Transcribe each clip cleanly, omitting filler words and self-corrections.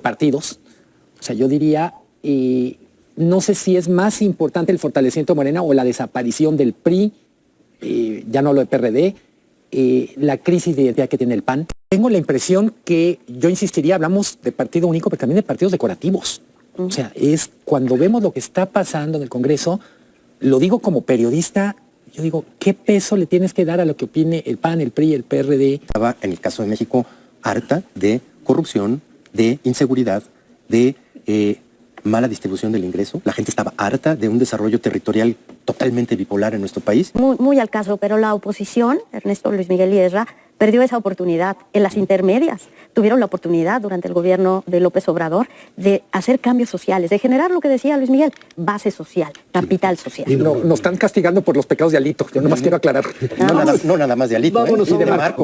partidos. O sea, yo diría, no sé si es más importante el fortalecimiento de Morena o la desaparición del PRI, ya no lo de PRD, la crisis de identidad que tiene el PAN. Tengo la impresión que, yo insistiría, hablamos de partido único, pero también de partidos decorativos. O sea, es cuando vemos lo que está pasando en el Congreso, lo digo como periodista, yo digo, ¿qué peso le tienes que dar a lo que opine el PAN, el PRI, el PRD? Estaba, en el caso de México, harta de corrupción, de inseguridad, de mala distribución del ingreso. La gente estaba harta de un desarrollo territorial totalmente bipolar en nuestro país. Muy al caso, pero la oposición, Ernesto, Luis Miguel y Ezra, perdió esa oportunidad. En las intermedias tuvieron la oportunidad durante el gobierno de López Obrador de hacer cambios sociales, de generar lo que decía Luis Miguel, base social, capital social. Y nos están castigando por los pecados de Alito. Yo nomás quiero aclarar. No nada más de Alito.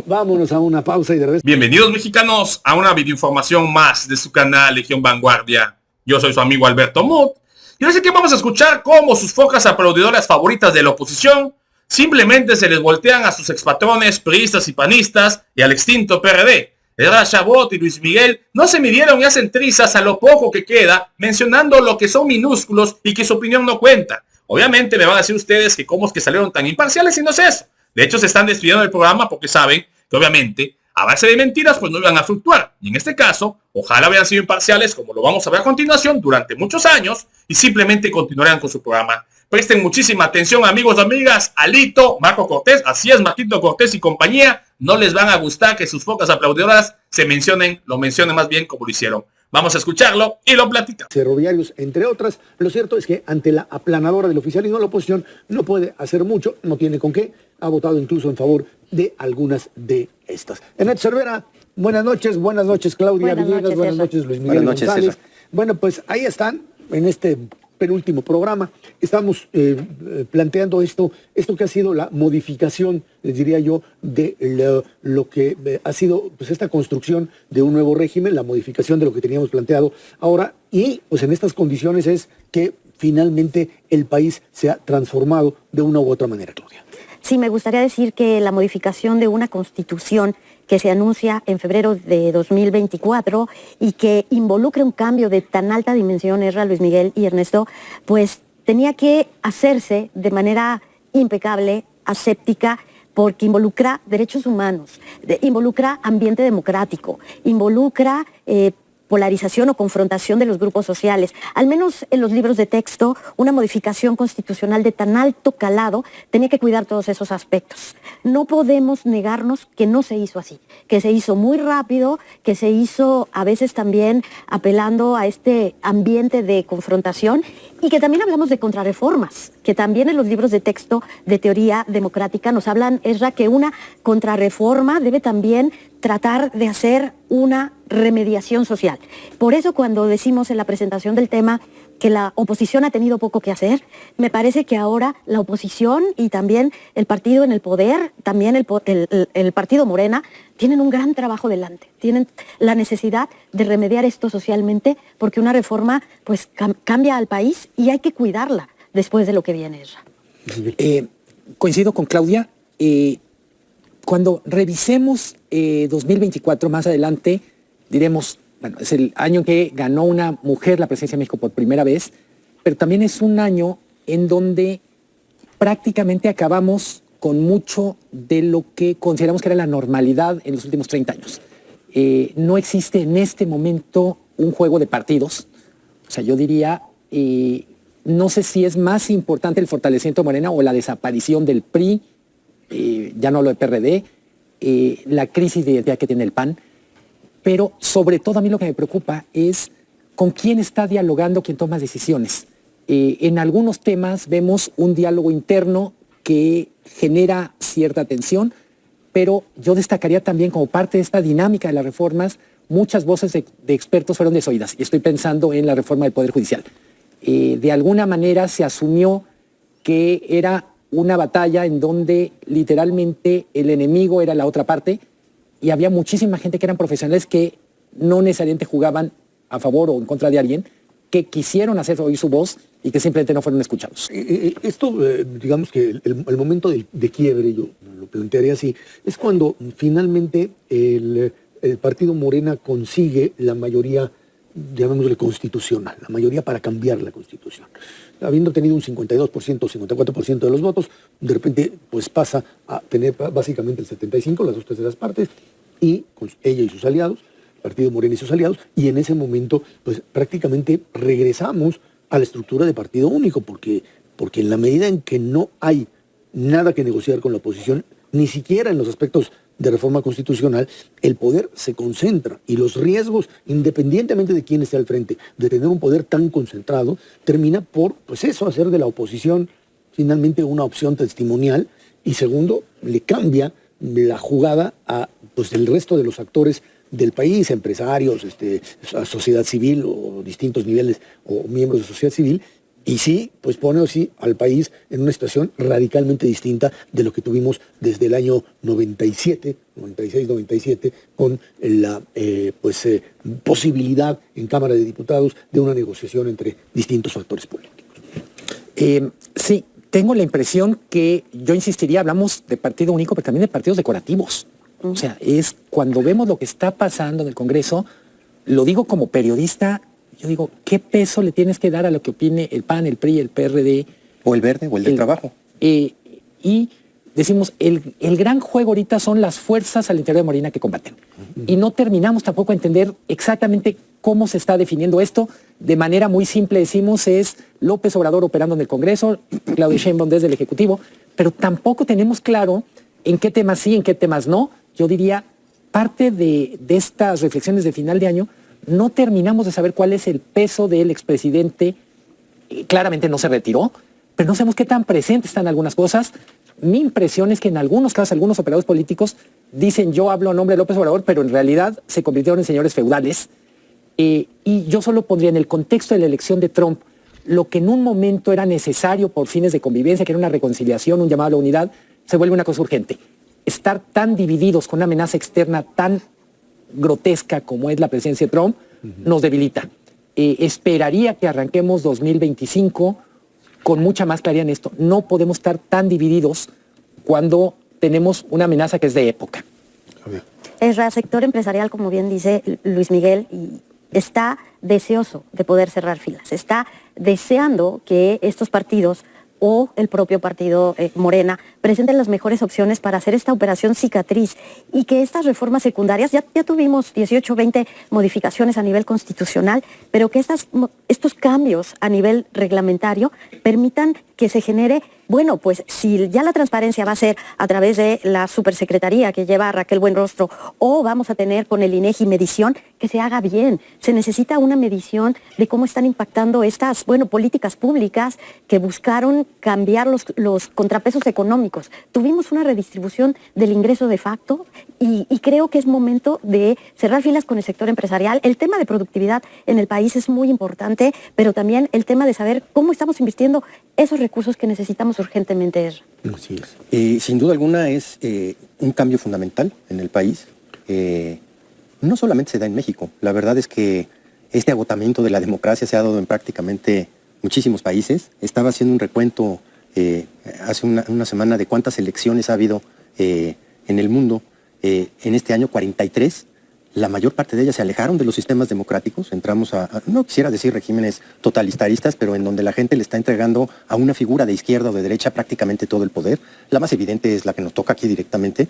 Vámonos a una pausa y de regreso. Bienvenidos, mexicanos, a una videoinformación más de su canal Legión Vanguardia. Yo soy su amigo Alberto Muth. Y ahora sí que vamos a escuchar cómo sus focas aplaudidoras favoritas de la oposición simplemente se les voltean a sus expatrones priistas y panistas y al extinto PRD. Ezra Chabot y Luis Miguel no se midieron y hacen trizas a lo poco que queda, mencionando lo que son minúsculos y que su opinión no cuenta. Obviamente me van a decir ustedes que cómo es que salieron tan imparciales y no es eso. De hecho, se están despidiendo del programa porque saben que obviamente a base de mentiras pues no iban a fluctuar. Y en este caso, ojalá hayan sido imparciales, como lo vamos a ver a continuación, durante muchos años, y simplemente continuarán con su programa. Presten muchísima atención, amigos y amigas. Alito, Marco Cortés, así es, Marquito Cortés y compañía, no les van a gustar que sus focas aplaudidoras lo mencionen más bien como lo hicieron. Vamos a escucharlo y lo platicamos. Ferroviarios, entre otras. Lo cierto es que ante la aplanadora del oficialismo, la oposición no puede hacer mucho, no tiene con qué. Ha votado incluso en favor de algunas de estas. Enet Cervera, buenas noches, Claudia Villegas, buenas noches, Luis Miguel González. Bueno, pues ahí están, en este penúltimo programa, estamos planteando esto que ha sido la modificación, les diría yo, de lo que ha sido pues esta construcción de un nuevo régimen, la modificación de lo que teníamos planteado ahora, y pues en estas condiciones es que finalmente el país se ha transformado de una u otra manera, Claudia. Sí, me gustaría decir que la modificación de una constitución que se anuncia en febrero de 2024 y que involucre un cambio de tan alta dimensión, Ezra, Luis Miguel y Ernesto, pues tenía que hacerse de manera impecable, aséptica, porque involucra derechos humanos, involucra ambiente democrático, involucra polarización o confrontación de los grupos sociales. Al menos en los libros de texto, una modificación constitucional de tan alto calado tenía que cuidar todos esos aspectos. No podemos negarnos que no se hizo así, que se hizo muy rápido, que se hizo a veces también apelando a este ambiente de confrontación y que también hablamos de contrarreformas, que también en los libros de texto de teoría democrática nos hablan, Ezra, que una contrarreforma debe también tratar de hacer una remediación social. Por eso cuando decimos en la presentación del tema que la oposición ha tenido poco que hacer, me parece que ahora la oposición y también el partido en el poder, también el partido Morena, tienen un gran trabajo delante. Tienen la necesidad de remediar esto socialmente porque una reforma pues cambia al país y hay que cuidarla después de lo que viene. Coincido con Claudia. Cuando revisemos 2024 más adelante, diremos, bueno, es el año en que ganó una mujer la presidencia de México por primera vez, pero también es un año en donde prácticamente acabamos con mucho de lo que consideramos que era la normalidad en los últimos 30 años. No existe en este momento un juego de partidos. O sea, yo diría, no sé si es más importante el fortalecimiento de Morena o la desaparición del PRI, ya no lo de PRD, la crisis de identidad que tiene el PAN, pero sobre todo a mí lo que me preocupa es con quién está dialogando quien toma decisiones. En algunos temas vemos un diálogo interno que genera cierta tensión, pero yo destacaría también como parte de esta dinámica de las reformas, muchas voces de expertos fueron desoídas, y estoy pensando en la reforma del Poder Judicial. De alguna manera se asumió que era una batalla en donde literalmente el enemigo era la otra parte y había muchísima gente que eran profesionales que no necesariamente jugaban a favor o en contra de alguien, que quisieron hacer oír su voz y que simplemente no fueron escuchados. Esto, digamos que el momento de quiebre, yo lo plantearía así, es cuando finalmente el partido Morena consigue la mayoría llamémosle constitucional, la mayoría para cambiar la Constitución. Habiendo tenido un 52%, 54% de los votos, de repente pues pasa a tener básicamente el 75%, las 2/3 partes, y con ella y sus aliados, Partido Morena y sus aliados, y en ese momento pues prácticamente regresamos a la estructura de partido único, porque en la medida en que no hay nada que negociar con la oposición, ni siquiera en los aspectos de reforma constitucional, el poder se concentra y los riesgos, independientemente de quién esté al frente, de tener un poder tan concentrado, termina por, pues eso, hacer de la oposición finalmente una opción testimonial, y segundo, le cambia la jugada a pues el resto de los actores del país, empresarios, sociedad civil o distintos niveles o miembros de sociedad civil, y sí, pues pone así al país en una situación radicalmente distinta de lo que tuvimos desde el año 96, 97, con la posibilidad en Cámara de Diputados de una negociación entre distintos factores políticos. Sí, tengo la impresión que, yo insistiría, hablamos de partido único, pero también de partidos decorativos. O sea, es cuando vemos lo que está pasando en el Congreso, lo digo como periodista, yo digo, ¿qué peso le tienes que dar a lo que opine el PAN, el PRI, el PRD? O el Verde, o el del Trabajo. Y decimos, el gran juego ahorita son las fuerzas al interior de Morena que combaten. Y no terminamos tampoco a entender exactamente cómo se está definiendo esto. De manera muy simple decimos, es López Obrador operando en el Congreso, Claudia Sheinbaum desde el Ejecutivo, pero tampoco tenemos claro en qué temas sí, en qué temas no. Yo diría, parte de estas reflexiones de final de año, no terminamos de saber cuál es el peso del expresidente. Claramente no se retiró, pero no sabemos qué tan presente están algunas cosas. Mi impresión es que en algunos casos, algunos operadores políticos dicen yo hablo a nombre de López Obrador, pero en realidad se convirtieron en señores feudales. Y yo solo pondría en el contexto de la elección de Trump lo que en un momento era necesario por fines de convivencia, que era una reconciliación, un llamado a la unidad, se vuelve una cosa urgente. Estar tan divididos con una amenaza externa tan grotesca como es la presidencia de Trump, nos debilita. Esperaría que arranquemos 2025 con mucha más claridad en esto. No podemos estar tan divididos cuando tenemos una amenaza que es de época. El sector empresarial, como bien dice Luis Miguel, está deseoso de poder cerrar filas. Está deseando que estos partidos o el propio partido Morena presenten las mejores opciones para hacer esta operación cicatriz, y que estas reformas secundarias, ya tuvimos 18, 20 modificaciones a nivel constitucional, pero que estos cambios a nivel reglamentario permitan que se genere, bueno, pues si ya la transparencia va a ser a través de la supersecretaría que lleva a Raquel Buenrostro, o vamos a tener con el INEGI medición, que se haga bien. Se necesita una medición de cómo están impactando estas, políticas públicas que buscaron cambiar los contrapesos económicos. Tuvimos una redistribución del ingreso de facto y creo que es momento de cerrar filas con el sector empresarial. El tema de productividad en el país es muy importante, pero también el tema de saber cómo estamos invirtiendo esos recursos que necesitamos urgentemente. Así es. Sin duda alguna es un cambio fundamental en el país. No solamente se da en México. La verdad es que este agotamiento de la democracia se ha dado en prácticamente muchísimos países. Estaba haciendo un recuento hace una semana de cuántas elecciones ha habido en el mundo. En este año 43, la mayor parte de ellas se alejaron de los sistemas democráticos. Entramos no quisiera decir regímenes totalitaristas, pero en donde la gente le está entregando a una figura de izquierda o de derecha prácticamente todo el poder. La más evidente es la que nos toca aquí directamente,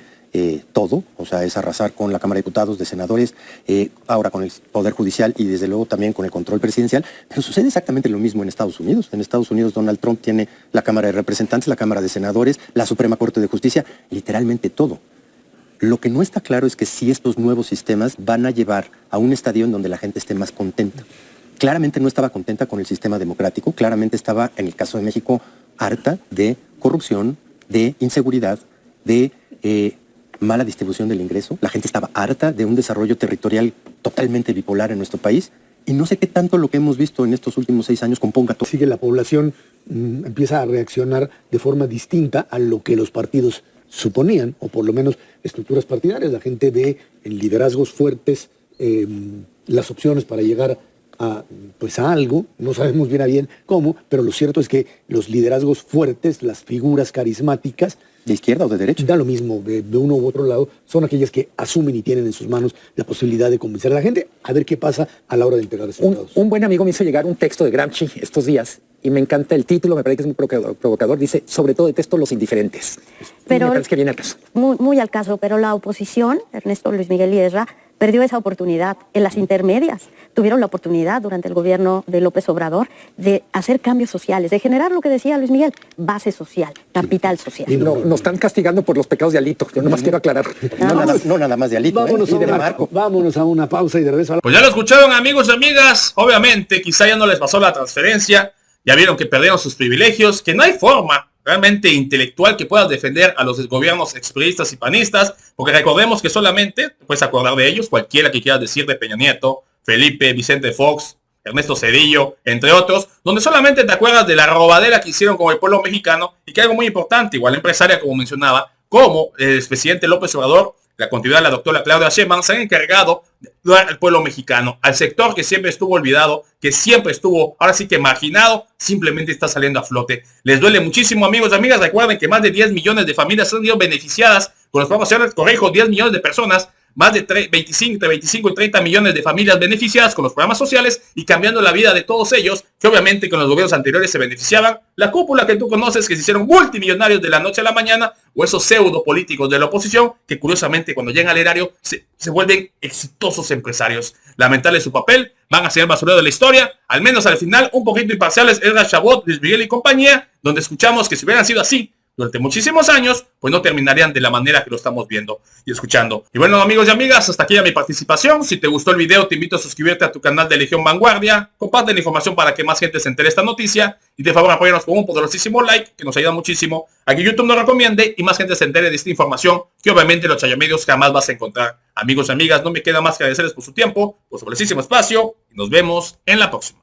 todo, o sea, es arrasar con la Cámara de Diputados, de senadores, ahora con el Poder Judicial y desde luego también con el control presidencial. Pero sucede exactamente lo mismo en Estados Unidos. En Estados Unidos Donald Trump tiene la Cámara de Representantes, la Cámara de Senadores, la Suprema Corte de Justicia, literalmente todo. Lo que no está claro es que si estos nuevos sistemas van a llevar a un estadio en donde la gente esté más contenta. Claramente no estaba contenta con el sistema democrático, claramente estaba, en el caso de México, harta de corrupción, de inseguridad, de mala distribución del ingreso. La gente estaba harta de un desarrollo territorial totalmente bipolar en nuestro país. Y no sé qué tanto lo que hemos visto en estos últimos 6 años componga todo. Sigue la población, empieza a reaccionar de forma distinta a lo que los partidos suponían, o por lo menos estructuras partidarias. La gente ve en liderazgos fuertes las opciones para llegar pues a algo, no sabemos bien a bien cómo, pero lo cierto es que los liderazgos fuertes, las figuras carismáticas, ¿De izquierda o de derecha? da lo mismo, de uno u otro lado, son aquellas que asumen y tienen en sus manos la posibilidad de convencer a la gente a ver qué pasa a la hora de entregar resultados. Un buen amigo me hizo llegar un texto de Gramsci estos días y me encanta el título, me parece que es muy provocador. Dice, sobre todo detesto los indiferentes. Pero me parece que viene al caso. muy al caso, pero la oposición, Ernesto, Luis Miguel y Ezra, perdió esa oportunidad en las intermedias. Tuvieron la oportunidad durante el gobierno de López Obrador de hacer cambios sociales, de generar lo que decía Luis Miguel, base social, capital social. Y nos están castigando por los pecados de Alito. Yo nomás quiero aclarar. No nada más de Alito, Vámonos, y a de una, Marco. vámonos a una pausa y de regreso a la... Pues ya lo escucharon, amigos y amigas. Obviamente, quizá ya no les pasó la transferencia. Ya vieron que perdieron sus privilegios, que no hay forma realmente intelectual que pueda defender a los gobiernos expriistas y panistas, porque recordemos que solamente te puedes acordar de ellos, cualquiera que quieras decir de Peña Nieto, Felipe, Vicente Fox, Ernesto Zedillo, entre otros, donde solamente te acuerdas de la robadera que hicieron con el pueblo mexicano, y que algo muy importante, igual la empresaria, como mencionaba, como el expresidente López Obrador, la continuidad de la doctora Claudia Sheinbaum, se han encargado de ayudar al pueblo mexicano, al sector que siempre estuvo olvidado, que siempre estuvo, ahora sí que marginado, simplemente está saliendo a flote. Les duele muchísimo, amigos y amigas. Recuerden que más de 10 millones de familias han sido beneficiadas con los programas sociales. Corrijo, 10 millones de personas, más de 25 y 30 millones de familias beneficiadas con los programas sociales y cambiando la vida de todos ellos, que obviamente con los gobiernos anteriores se beneficiaban. La cúpula que tú conoces, que se hicieron multimillonarios de la noche a la mañana, o esos pseudo políticos de la oposición, que curiosamente cuando llegan al erario se vuelven exitosos empresarios. Lamentable su papel, van a ser basurero de la historia, al menos al final un poquito imparciales, Edgar Chabot, Luis Miguel y compañía, donde escuchamos que si hubieran sido así durante muchísimos años, pues no terminarían de la manera que lo estamos viendo y escuchando. Y bueno, amigos y amigas, hasta aquí ya mi participación. Si te gustó el video, te invito a suscribirte a tu canal de Legión Vanguardia, comparte la información para que más gente se entere de esta noticia y de favor apóyanos con un poderosísimo like, que nos ayuda muchísimo a que YouTube nos recomiende y más gente se entere de esta información que obviamente los chayomedios jamás vas a encontrar. Amigos y amigas, no me queda más que agradecerles por su tiempo, por su preciosísimo espacio y nos vemos en la próxima.